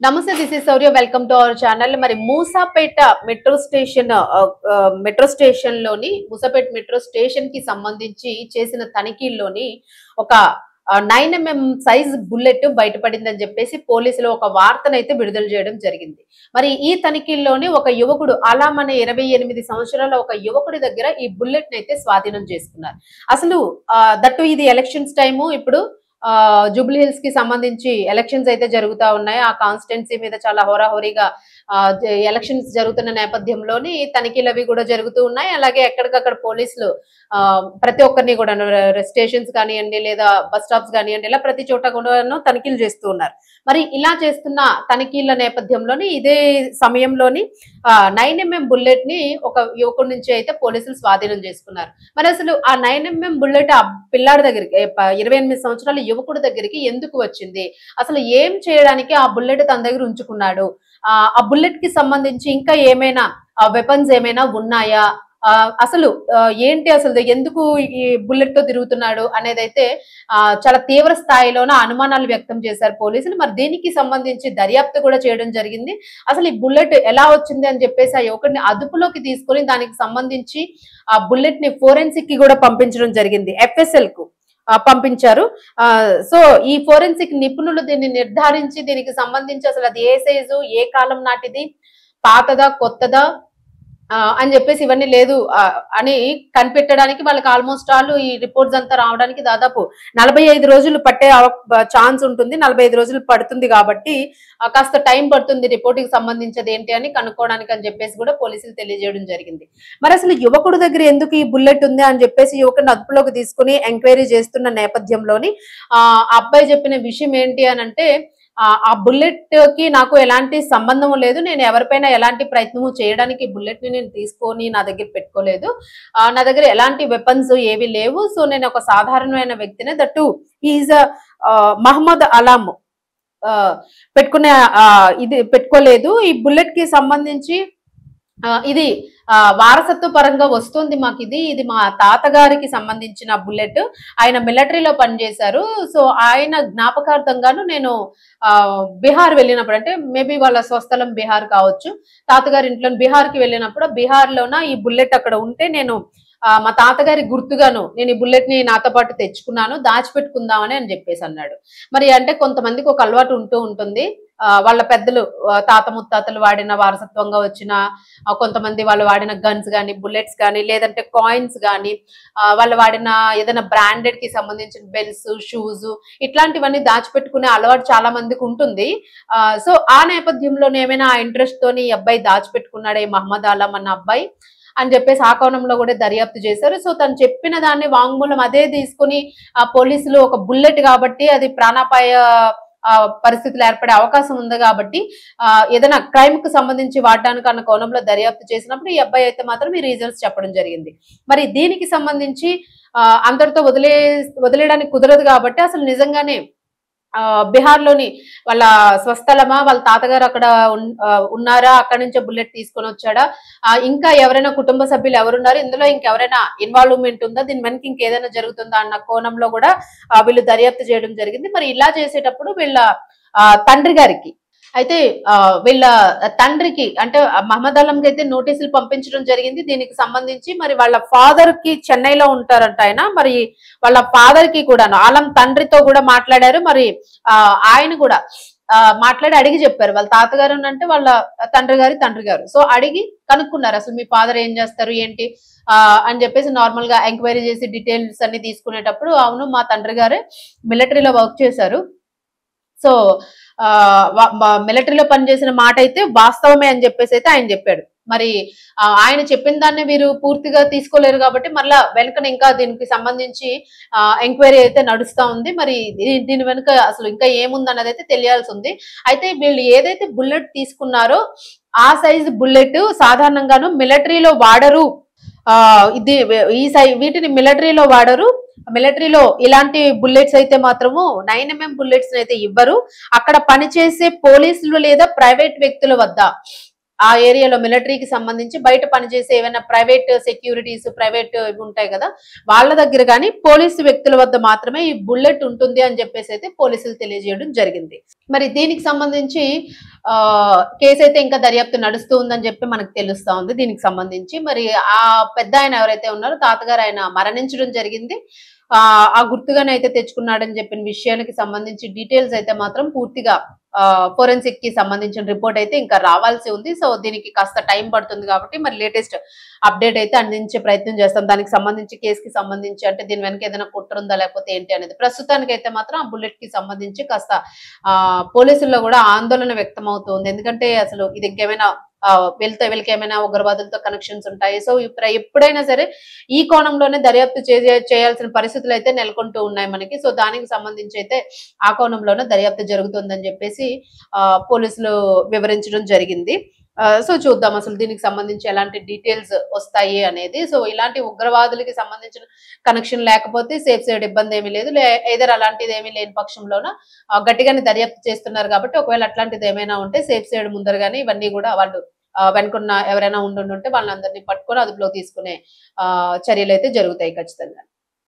నమస్తే, this is Sourya. Welcome to our channel. మరి Moosapet metro station లోని మూసాపేట మెట్రో స్టేషన్ కి సంబంధించి చేసిన తనిఖీల్లోని ఒక 9mm సైజ్ బుల్లెట్ బయటపడిందని చెప్పేసి పోలీసులు ఒక వార్తనైతే విడుదల చేయడం జరిగింది. మరి ఈ తనిఖీల్లోని ఒక యువకుడు అలాం అనే 28 సంవత్సరాల ఒక యువకుడి దగ్గర ఈ బుల్లెట్ నైతే స్వాధీనం చేసుకున్నారు. అసలు దట్టు ఇది ఎలక్షన్స్ టైము. ఇప్పుడు జూబ్లీ హిల్స్ కి సంబంధించి ఎలక్షన్స్ అయితే జరుగుతా ఉన్నాయి. ఆ కాన్స్టిట్యున్సీ మీద చాలా హోరాహోరీగా ఎలక్షన్స్ జరుగుతున్న నేపథ్యంలోని తనిఖీలు అవి కూడా జరుగుతూ ఉన్నాయి. అలాగే ఎక్కడికక్కడ పోలీసులు ప్రతి ఒక్కరిని కూడా స్టేషన్స్ కానివ్వండి, లేదా బస్ స్టాప్స్ కానివ్వండి, ఇలా ప్రతి చోట కూడా తనిఖీలు చేస్తూ ఉన్నారు. మరి ఇలా చేస్తున్న తనిఖీల నేపథ్యంలోని ఇదే సమయంలోని 9mm బుల్లెట్ ని ఒక యువకుడి నుంచి అయితే పోలీసులు స్వాధీనం చేసుకున్నారు. మరి అసలు ఆ 9mm బుల్లెట్ ఆ పిల్లాడి దగ్గరికి 28 సంవత్సరాల యువకుడి దగ్గరికి ఎందుకు వచ్చింది, అసలు ఏం చేయడానికి ఆ బుల్లెట్ తన దగ్గర ఉంచుకున్నాడు, ఆ బుల్లెట్ కి సంబంధించి ఇంకా ఏమైనా వెపన్స్ ఏమైనా ఉన్నాయా, అసలు ఏంటి, అసలు ఎందుకు ఈ బుల్లెట్ తో తిరుగుతున్నాడు అనేదైతే చాలా తీవ్ర స్థాయిలోన అనుమానాలు వ్యక్తం చేశారు పోలీసులు. మరి దీనికి సంబంధించి దర్యాప్తు కూడా చేయడం జరిగింది. అసలు ఈ బుల్లెట్ ఎలా వచ్చింది అని చెప్పేసి ఆ యువకుడిని అదుపులోకి తీసుకొని దానికి సంబంధించి ఆ బుల్లెట్ ని ఫోరెన్సిక్ కి కూడా పంపించడం జరిగింది. FSL కు పంపించారు. సో ఈ ఫోరెన్సిక్ నిపుణులు దీన్ని నిర్ధారించి దీనికి సంబంధించి అసలు అది ఏ సైజు, ఏ కాలం నాటిది, పాతదా కొత్తదా అని చెప్పేసి ఇవన్నీ లేదు అని కనిపెట్టడానికి వాళ్ళకి ఆల్మోస్ట్ ఆల్ ఈ రిపోర్ట్స్ అంతా రావడానికి దాదాపు 45 రోజులు పట్టే ఛాన్స్ ఉంటుంది. 45 రోజులు పడుతుంది కాబట్టి కాస్త టైం పడుతుంది రిపోర్ట్ కి సంబంధించేది ఏంటి అని కనుక్కోవడానికి అని చెప్పేసి కూడా పోలీసులు తెలియజేయడం జరిగింది. మరి అసలు యువకుడు దగ్గర ఎందుకు ఈ బుల్లెట్ ఉంది అని చెప్పేసి యువకుడిని అదుపులోకి తీసుకుని ఎంక్వైరీ చేస్తున్న నేపథ్యంలోని ఆ అబ్బాయి చెప్పిన విషయం ఏంటి అని అంటే, ఆ బుల్లెట్ కి నాకు ఎలాంటి సంబంధం లేదు, నేను ఎవరిపైన ఎలాంటి ప్రయత్నము చేయడానికి బుల్లెట్ ని నేను తీసుకొని నా దగ్గర పెట్టుకోలేదు, నా దగ్గర ఎలాంటి వెపన్స్ ఏవి లేవు, సో నేను ఒక సాధారణమైన వ్యక్తినే, దట్టు ఈజ్ మహమ్మద్ అలాం పెట్టుకునే ఇది పెట్టుకోలేదు. ఈ బుల్లెట్ కి సంబంధించి ఇది వారసత్వ పరంగా వస్తుంది మాకు, ఇది మా తాతగారికి సంబంధించిన బుల్లెట్, ఆయన మిలిటరీలో పనిచేశారు. సో ఆయన జ్ఞాపకార్థంగాను నేను బీహార్ వెళ్ళినప్పుడు, అంటే మేబీ వాళ్ళ స్వస్థలం బీహార్ కావచ్చు, తాతగారి ఇంట్లో బీహార్ కి వెళ్ళినప్పుడు బీహార్ లోన ఈ బుల్లెట్ అక్కడ ఉంటే నేను మా తాతగారి గుర్తుగాను నేను ఈ బుల్లెట్ ని నాతో పాటు తెచ్చుకున్నాను, దాచిపెట్టుకుందామని అని చెప్పేసి అన్నాడు. మరి అంటే కొంతమందికి ఒక అలవాటు ఉంటూ ఉంటుంది, వాళ్ళ పెద్దలు తాత ముత్తాతలు వాడిన వారసత్వంగా వచ్చిన కొంతమంది వాళ్ళు వాడిన గన్స్ కానీ, బుల్లెట్స్ కానీ, లేదంటే కాయిన్స్ కానీ, వాళ్ళు వాడిన ఏదైనా బ్రాండెడ్ కి సంబంధించిన బెల్ట్స్, షూస్, ఇట్లాంటివన్నీ దాచిపెట్టుకునే అలవాటు చాలా మందికి ఉంటుంది. సో ఆ నేపథ్యంలో ఏమైనా ఆ ఇంట్రెస్ట్ తోని ఈ అబ్బాయి దాచిపెట్టుకున్నాడే మహమ్మద్ ఆలం అన్న అబ్బాయి అని చెప్పేసి ఆ కోణంలో కూడా దర్యాప్తు చేశారు. సో తను చెప్పిన దాన్ని వాంగ్మూలం అదే తీసుకుని ఆ పోలీసులు ఒక బుల్లెట్ కాబట్టి అది ప్రాణాపాయ పరిస్థితులు ఏర్పడే అవకాశం ఉంది కాబట్టి ఏదైనా క్రైమ్ కు సంబంధించి వాడడానికి అన్న కోణంలో దర్యాప్తు చేసినప్పుడు ఈ అబ్బాయి అయితే మాత్రం ఈ రీజన్స్ చెప్పడం జరిగింది. మరి దీనికి సంబంధించి అందరితో వదిలేయడానికి కుదరదు కాబట్టి అసలు నిజంగానే బీహార్ లోని వాళ్ళ స్వస్థలమా, వాళ్ళ తాతగారు అక్కడ ఉన్నారా, అక్కడి నుంచే బుల్లెట్ తీసుకొని వచ్చాడా, ఇంకా ఎవరైనా కుటుంబ సభ్యులు ఎవరున్నారు, ఇందులో ఇంకెవరైనా ఇన్వాల్వ్మెంట్ ఉందా, దీని వెనక ఇంకేదైనా జరుగుతుందా అన్న కోణంలో కూడా వీళ్ళు దర్యాప్తు చేయడం జరిగింది. మరి ఇలా చేసేటప్పుడు వీళ్ళ తండ్రి గారికి అయితే వీళ్ళ తండ్రికి అంటే మహమ్మద్ ఆలంకి అయితే నోటీసులు పంపించడం జరిగింది దీనికి సంబంధించి. మరి వాళ్ళ ఫాదర్ కి చెన్నైలో ఉంటారంట ఆయన, మరి వాళ్ళ ఫాదర్ కి కూడా ఆలం తండ్రితో కూడా మాట్లాడారు. మరి ఆయన కూడా మాట్లాడి అడిగి చెప్పారు, వాళ్ళ తాతగారు అంటే వాళ్ళ తండ్రి గారు. సో అడిగి కనుక్కున్నారు అసలు మీ ఫాదర్ ఏం చేస్తారు ఏంటి అని చెప్పేసి నార్మల్ గా ఎంక్వైరీ చేసి డీటెయిల్స్ అన్ని తీసుకునేటప్పుడు అవును మా తండ్రి గారే మిలిటరీలో వర్క్ చేశారు, సో మిలిటరీలో పనిచేసిన మాట అయితే వాస్తవమే అని చెప్పేసి అయితే ఆయన చెప్పాడు. మరి ఆయన చెప్పిన దాన్ని వీరు పూర్తిగా తీసుకోలేరు కాబట్టి మళ్ళా వెనుకన ఇంకా దీనికి సంబంధించి ఎంక్వైరీ అయితే నడుస్తా ఉంది. మరి దీని వెనుక అసలు ఇంకా ఏముంది అన్నది అయితే తెలియాల్సి ఉంది. అయితే వీళ్ళు ఏదైతే బుల్లెట్ తీసుకున్నారో ఆ సైజు బుల్లెట్ సాధారణంగాను మిలిటరీలో వాడరు, వీటిని మిలిటరీలో వాడరు, మిలిటరీలో ఇలాంటి బుల్లెట్స్ అయితే మాత్రము 9mm బుల్లెట్స్ అయితే ఇవ్వరు, అక్కడ పనిచేసే పోలీసులు లేదా ప్రైవేట్ వ్యక్తుల వద్ద ఆ ఏరియాలో మిలిటరీకి సంబంధించి బయట పనిచేసే ఏమైనా ప్రైవేట్ సెక్యూరిటీస్, ప్రైవేట్ ఇవి ఉంటాయి కదా, వాళ్ళ దగ్గర కానీ పోలీసు వ్యక్తుల వద్ద మాత్రమే ఈ బుల్లెట్ ఉంటుంది అని చెప్పేసి అయితే పోలీసులు తెలియజేయడం జరిగింది. మరి దీనికి సంబంధించి కేసు అయితే ఇంకా దర్యాప్తు నడుస్తూ ఉందని చెప్పి మనకు తెలుస్తా ఉంది. దీనికి సంబంధించి మరి ఆ పెద్ద ఆయన ఎవరైతే ఉన్నారో తాతగారు ఆయన మరణించడం జరిగింది. ఆ గుర్తుగానైతే తెచ్చుకున్నాడని చెప్పిన విషయానికి సంబంధించి డీటెయిల్స్ అయితే మాత్రం పూర్తిగా ఫోరెన్సిక్ కి సంబంధించిన రిపోర్ట్ అయితే ఇంకా రావాల్సి ఉంది. సో దీనికి కాస్త టైం పడుతుంది కాబట్టి మరి లేటెస్ట్ అప్డేట్ అయితే అందించే ప్రయత్నం చేస్తాం. దానికి సంబంధించి కేసుకి సంబంధించి అంటే దీని వెనక ఏదైనా కుట్ర ఉందా లేకపోతే ఏంటి అనేది. ప్రస్తుతానికైతే మాత్రం ఆ బుల్లెట్ కి సంబంధించి కాస్త పోలీసుల్లో కూడా ఆందోళన వ్యక్తం అవుతుంది. ఎందుకంటే అసలు ఇది ఇంకేమైనా వీళ్ళకి ఏమైనా ఉగ్రవాదులతో కనెక్షన్స్ ఉంటాయి. సో ఎప్పుడైనా సరే ఈ కోణంలోనే దర్యాప్తు చేయాల్సిన పరిస్థితులు అయితే నెలకొంటూ ఉన్నాయి మనకి. సో దానికి సంబంధించి అయితే ఆ కోణంలోనే దర్యాప్తు జరుగుతుందని చెప్పేసి పోలీసులు వివరించడం జరిగింది. సో చూద్దాం అసలు దీనికి సంబంధించి ఎలాంటి డీటెయిల్స్ వస్తాయి అనేది. సో ఇలాంటి ఉగ్రవాదులకి సంబంధించిన కనెక్షన్ లేకపోతే సేఫ్ సైడ్ ఇబ్బంది ఏమీ లేదు. ఏదర్ అలాంటిది ఏమీ లేని పక్షంలోన గట్టిగానే దర్యాప్తు చేస్తున్నారు కాబట్టి ఒకవేళ అట్లాంటిది ఏమైనా ఉంటే సేఫ్ సైడ్ ముందరగానే ఇవన్నీ కూడా వాళ్ళు వెనుకున్న ఎవరైనా ఉండుంటే వాళ్ళందరినీ పట్టుకొని అదుపులోకి తీసుకునే చర్యలు అయితే జరుగుతాయి ఖచ్చితంగా.